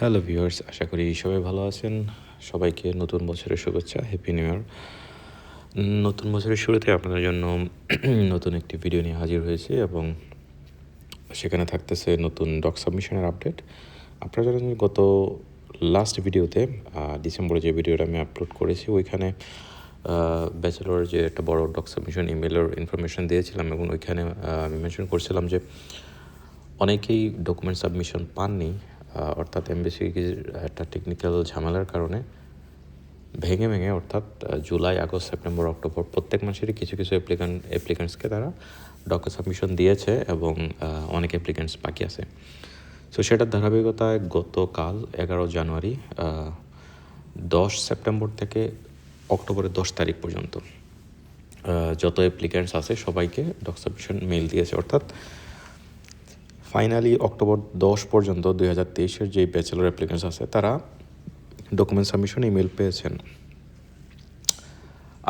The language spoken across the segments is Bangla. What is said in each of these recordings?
হ্যালো ভিউয়ার্স, আশা করি সবাই ভালো আছেন। সবাইকে নতুন বছরের শুভেচ্ছা, হ্যাপি নিউ ইয়ার। নতুন বছরের শুরুতে আপনাদের জন্য নতুন একটি ভিডিও নিয়ে হাজির হয়েছি এবং সেখানে থাকতেছে নতুন ডক সাবমিশনের আপডেট। আপনারা জানেন গত লাস্ট ভিডিওতে ডিসেম্বরে যে ভিডিওটা আমি আপলোড করেছি ওইখানে ব্যাচেলরের যে একটা বড় ডক সাবমিশন ইমেলের ইনফরমেশন দিয়েছিলাম এবং ওইখানে আমি মেনশন করছিলাম যে অনেকেই ডকুমেন্ট সাবমিশন পাননি, অর্থাৎ এমবেসির একটা টেকনিক্যাল ঝামেলার কারণে ভেঙে অর্থাৎ জুলাই, আগস্ট, সেপ্টেম্বর, অক্টোবর প্রত্যেক মাসেরই কিছু অ্যাপ্লিক্যান্টসকে তারা ডক সাবমিশন দিয়েছে এবং অনেক অ্যাপ্লিক্যান্টস বাকি আছে। সো সেটার ধারাবাহিকতায় গতকাল 11 জানুয়ারি 10 সেপ্টেম্বর থেকে অক্টোবরের 10 তারিখ পর্যন্ত যত অ্যাপ্লিক্যান্টস আছে সবাইকে ডক সাবমিশন মেইল দিয়েছে। অর্থাৎ ফাইনালি অক্টোবর 10 পর্যন্ত 2023-এর যে ব্যাচেলর অ্যাপ্লিক্যান্টস আছে তারা ডকুমেন্ট সাবমিশন ইমেল পেয়েছেন।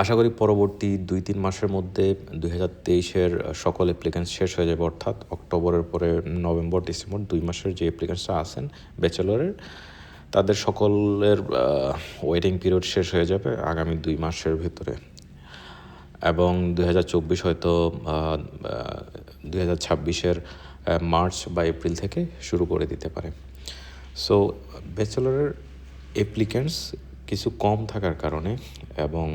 আশা করি পরবর্তী 2-3 মাসের মধ্যে 2023-এর সকল অ্যাপ্লিক্যান্টস শেষ হয়ে যাবে, অর্থাৎ অক্টোবরের পরে নভেম্বর, ডিসেম্বর 2 মাসের যে অ্যাপ্লিক্যান্টসরা আছেন ব্যাচেলরের তাদের সকলের ওয়েটিং পিরিয়ড শেষ হয়ে যাবে আগামী 2 মাসের ভিতরে এবং 2024 হয়তো 2026-এর মার্চ বা এপ্রিল থেকে শুরু করে দিতে পারে। সো ব্যাচেলরের অ্যাপ্লিক্যান্টস কিছু কম থাকার কারণে এবং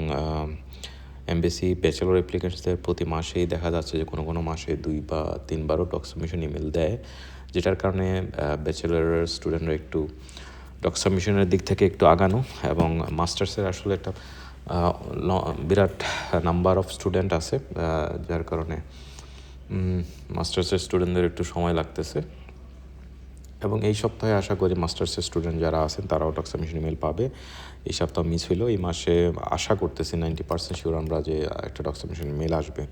এমবেসি ব্যাচেলর অ্যাপ্লিক্যান্টসদের প্রতি মাসেই দেখা যাচ্ছে যে কোনো মাসে 2 বা 3 বারও ডক সাবমিশন ইমেল দেয়, যেটার কারণে ব্যাচেলরের স্টুডেন্টরা একটু ডক সাবমিশনের দিক থেকে একটু আগানো এবং মাস্টার্সের আসলে একটা বিরাট নাম্বার অফ স্টুডেন্ট আছে, যার কারণে মাস্টার্সের স্টুডেন্টদের একটু সময় লাগতেছে এবং এই সপ্তাহে আশা করি মাস্টার্সের স্টুডেন্ট যারা আছেন তারাও ডক সাবমিশন ইমেল পাবে। এই সপ্তাহ মিস হইলেও এই মাসে আশা করতেছি 90% শিওর আমরা যে একটা ডক সাবমিশন ইমেল আসবে।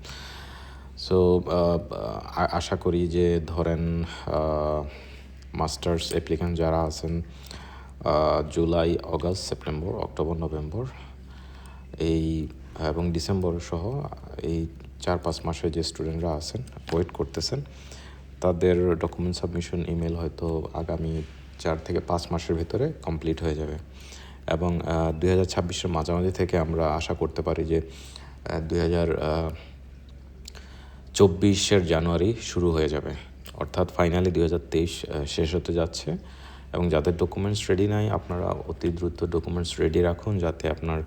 সো আশা করি যে ধরেন মাস্টার্স অ্যাপ্লিক্যান্ট যারা আছেন July, August, September, October, November এই এবং ডিসেম্বর সহ এই 4-5 মাসে যে স্টুডেন্টরা আছেন ওয়েট করতেছেন তাদের ডকুমেন্ট সাবমিশন ইমেল হয়তো আগামী 4 থেকে 5 মাসের ভিতরে কমপ্লিট হয়ে যাবে এবং 2026-এর মাঝামাঝি থেকে আমরা আশা করতে পারি যে 2024-এর জানুয়ারি শুরু হয়ে যাবে, অর্থাৎ ফাইনালি 2023 শেষ হতে যাচ্ছে এবং যাদের ডকুমেন্টস রেডি নাই আপনারা অতি দ্রুত ডকুমেন্টস রেডি রাখুন যাতে আপনার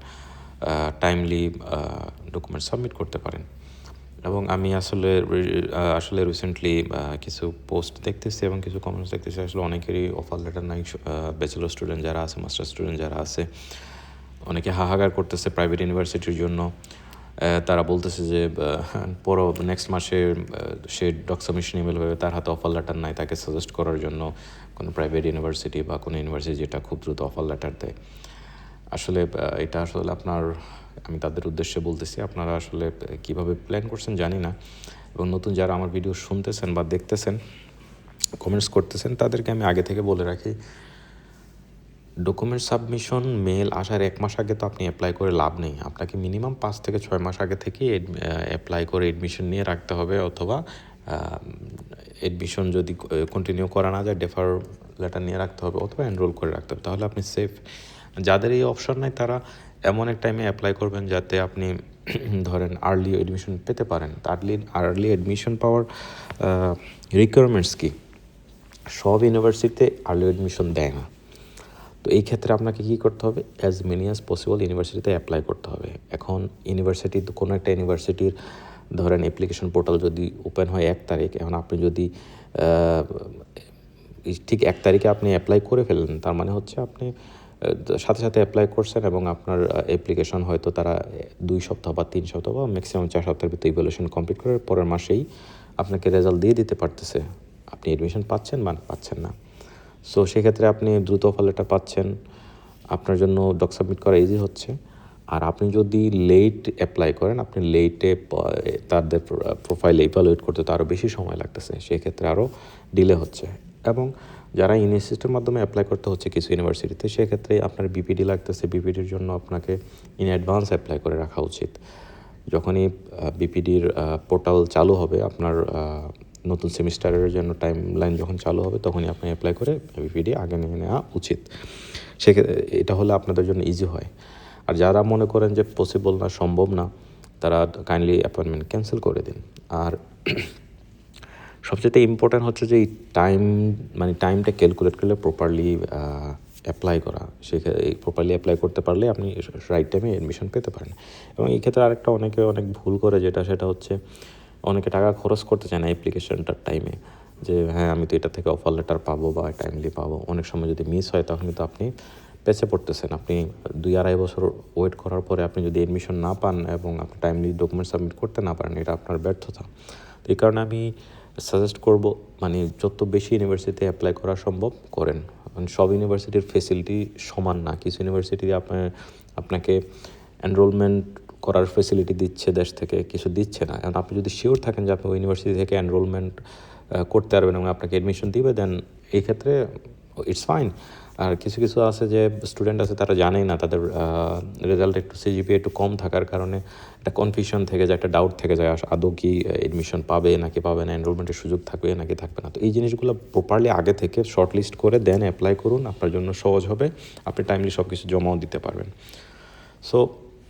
টাইমলি ডকুমেন্ট সাবমিট করতে পারেন। এবং আমি আসলে রিসেন্টলি কিছু পোস্ট দেখতেছি এবং কিছু কমেন্টস দেখতেছি, আসলে অনেকেরই অফার লেটার নাই। ব্যাচেলর স্টুডেন্ট যারা আছে, মাস্টার স্টুডেন্ট যারা আছে, অনেকে হাহাকার করতেছে প্রাইভেট ইউনিভার্সিটির জন্য। তারা বলতেছে যে নেক্সট মাসে সে ডক সাবমিশন ইমেল হবে, তার হাতে অফার লেটার নাই, তাকে সাজেস্ট করার জন্য কোনো প্রাইভেট ইউনিভার্সিটি বা কোনো ইউনিভার্সিটি যেটা খুব দ্রুত অফার লেটার দেয়। আসলে এটা আসলে আমি তাদের উদ্দেশ্যে বলতেছি, আপনারা আসলে কীভাবে প্ল্যান করছেন জানি না এবং নতুন যারা আমার ভিডিও শুনতেছেন বা দেখতেছেন, কমেন্টস করতেছেন, তাদেরকে আমি আগে থেকে বলে রাখি, ডকুমেন্ট সাবমিশন মেল আসার 1 মাস আগে তো আপনি অ্যাপ্লাই করে লাভ নেই। আপনাকে মিনিমাম 5 থেকে 6 মাস আগে থেকেই অ্যাপ্লাই করে এডমিশন নিয়ে রাখতে হবে, অথবা এডমিশন যদি কন্টিনিউ করা না যায় ডেফার লেটার নিয়ে রাখতে হবে, অথবা এনরোল করে রাখতে হবে, তাহলে আপনি সেফ। যাদের এই অপশন নাই তারা এমন এক টাইমে অ্যাপ্লাই করবেন যাতে আপনি ধরেন আর্লি এডমিশন পেতে পারেন। আর্লি এডমিশন পাওয়ার রিকোয়ারমেন্টস কি? সব ইউনিভার্সিটিতে আর্লি এডমিশন দেয় না। তো এই ক্ষেত্রে আপনাকে কী করতে হবে? অ্যাজ মেনি অ্যাজ পসিবল ইউনিভার্সিটিতে অ্যাপ্লাই করতে হবে। এখন কোনো একটা ইউনিভার্সিটির ধরেন অ্যাপ্লিকেশন পোর্টাল যদি ওপেন হয় 1 তারিখ, এখন আপনি যদি ঠিক 1 তারিখে আপনি অ্যাপ্লাই করে ফেললেন, তার মানে হচ্ছে আপনি সাথে সাথে অ্যাপ্লাই করছেন এবং আপনার অ্যাপ্লিকেশন হয়তো তারা 2 সপ্তাহ বা 3 সপ্তাহ বা ম্যাক্সিমাম 4 সপ্তাহের ভিতরে ইভ্যালুয়েশন কমপ্লিট করার পরের মাসেই আপনাকে রেজাল্ট দিয়ে দিতে পারতেছে, আপনি অ্যাডমিশন পাচ্ছেন বা পাচ্ছেন না। সো সেক্ষেত্রে আপনি দ্রুত অফার লেটার পাচ্ছেন, আপনার জন্য ডক সাবমিট করা ইজি হচ্ছে। আর আপনি যদি লেট অ্যাপ্লাই করেন, আপনি লেটে তাদের প্রোফাইল ইভ্যালুয়েট করতে তো আরও বেশি সময় লাগতেছে, সেক্ষেত্রে আরও ডিলে হচ্ছে। এবং যারা ইউনিভার্সিটির মাধ্যমে অ্যাপ্লাই করতে হচ্ছে কিছু ইউনিভার্সিটিতে, সেক্ষেত্রে আপনার বিপিডি লাগতেছে, বিপিডির জন্য আপনাকে ইন অ্যাডভান্স অ্যাপ্লাই করে রাখা উচিত। যখনই বিপিডির পোর্টাল চালু হবে আপনার নতুন সেমিস্টারের জন্য টাইম লাইন যখন চালু হবে তখনই আপনি অ্যাপ্লাই করে এবিপিডি আগে নিয়ে নেওয়া উচিত। সেক্ষেত্রে এটা হলে আপনাদের জন্য ইজি হয়। আর যারা মনে করেন যে পসিবল না, সম্ভব না, তারা কাইন্ডলি অ্যাপয়েন্টমেন্ট ক্যান্সেল করে দিন। আর সবচেয়ে ইম্পর্ট্যান্ট হচ্ছে যে এই টাইমটা ক্যালকুলেট করলে প্রপারলি অ্যাপ্লাই করা, প্রপারলি অ্যাপ্লাই করতে পারলে আপনি রাইট টাইমে অ্যাডমিশন পেতে পারেন। এবং এই ক্ষেত্রে আরেকটা অনেক ভুল করে সেটা হচ্ছে অনেকে টাকা খরচ করতে চায় না অ্যাপ্লিকেশনটার টাইমে, যে হ্যাঁ আমি তো এটা থেকে অফার লেটার পাবো বা টাইমলি পাবো। অনেক সময় যদি মিস হয় তখন কিন্তু আপনি পেছে পড়তেছেন। আপনি 2-2.5 বছর ওয়েট করার পরে আপনি যদি অ্যাডমিশন না পান এবং আপনি টাইমলি ডকুমেন্ট সাবমিট করতে না পারেন, এটা আপনার ব্যর্থতা। তো এই কারণে আমি সাজেস্ট করব যত বেশি ইউনিভার্সিটিতে অ্যাপ্লাই করা সম্ভব করেন। সব ইউনিভার্সিটির ফেসিলিটি সমান না। কিছু ইউনিভার্সিটি আপনাকে এনরোলমেন্ট করার ফেসিলিটি দিচ্ছে দেশ থেকে, কিছু দিচ্ছে না। এবং আপনি যদি শিওর থাকেন যে আপনি ওই ইউনিভার্সিটি থেকে এনরোলমেন্ট করতে পারবেন এবং আপনাকে অ্যাডমিশন দিবে, দেন এই ক্ষেত্রে ইটস ফাইন। আর কিছু আছে যে স্টুডেন্ট আছে তারা জানেই না, তাদের রেজাল্ট একটু সিজিপিএ একটু কম থাকার কারণে একটা কনফিউশন থেকে যায়, একটা ডাউট থেকে যায় আদৌ কি এডমিশন পাবে নাকি পাবে না, এনরোলমেন্টের সুযোগ থাকবে নাকি থাকবে না। তো এই জিনিসগুলো প্রপারলি আগে থেকে শর্ট লিস্ট করে দেন অ্যাপ্লাই করুন, আপনার জন্য সহজ হবে, আপনি টাইমলি সব কিছু জমাও দিতে পারবেন। সো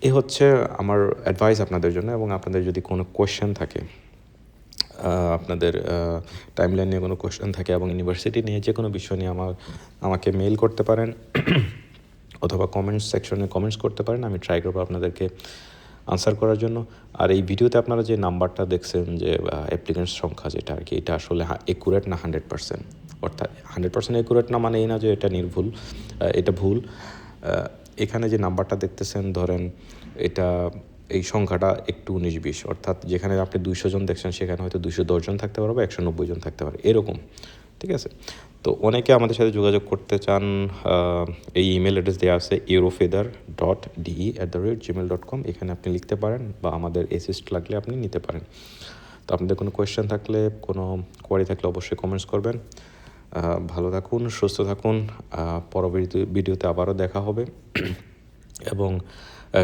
এই হচ্ছে আমার অ্যাডভাইস আপনাদের জন্য। এবং আপনাদের যদি কোনো কোয়েশ্চেন থাকে, আপনাদের টাইমলাইন নিয়ে কোনো কোয়েশ্চেন থাকে এবং ইউনিভার্সিটি নিয়ে যে কোনো বিষয় নিয়ে আমাকে মেইল করতে পারেন অথবা কমেন্টস সেকশনে কমেন্টস করতে পারেন। আমি ট্রাই করবো আপনাদেরকে আনসার করার জন্য। আর এই ভিডিওতে আপনারা যে নাম্বারটা দেখছেন, যে অ্যাপ্লিকেন্টস সংখ্যা যেটা আর কি, এটা আসলে একুরেট না 100%। অর্থাৎ 100% একুরেট না মানে এই না যে এটা নির্ভুল, এটা ভুল। এখানে যে নাম্বারটা দেখতেছেন, ধরেন এই সংখ্যাটা একটু 19-20, অর্থাৎ যেখানে আপনি 200 জন দেখছেন সেখানে হয়তো 210 জন থাকতে পারে বা 190 জন থাকতে পারে, এরকম। ঠিক আছে? তো অনেকে আমাদের সাথে যোগাযোগ করতে চান, এই ইমেল অ্যাড্রেস দেওয়া আছে eurofeather.de@gmail.com। এখানে আপনি লিখতে পারেন বা আমাদের অ্যাসিস্ট লাগলে আপনি নিতে পারেন। তো আপনাদের কোনো কোয়েশ্চেন থাকলে, কোনো কোয়ারি থাকলে অবশ্যই কমেন্টস করবেন। ভালো থাকুন, সুস্থ থাকুন। পরবর্তী ভিডিওতে আবারও দেখা হবে। এবং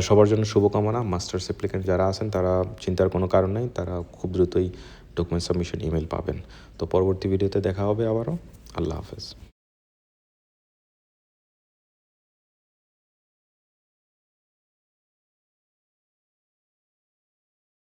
সবার জন্য শুভকামনা। মাস্টার্স অ্যাপ্লিকেন্ট যারা আছেন তারা চিন্তার কোনো কারণ নেই, তারা খুব দ্রুতই ডকুমেন্ট সাবমিশন ইমেল পাবেন। তো পরবর্তী ভিডিওতে দেখা হবে আবারও। আল্লাহ হাফেজ।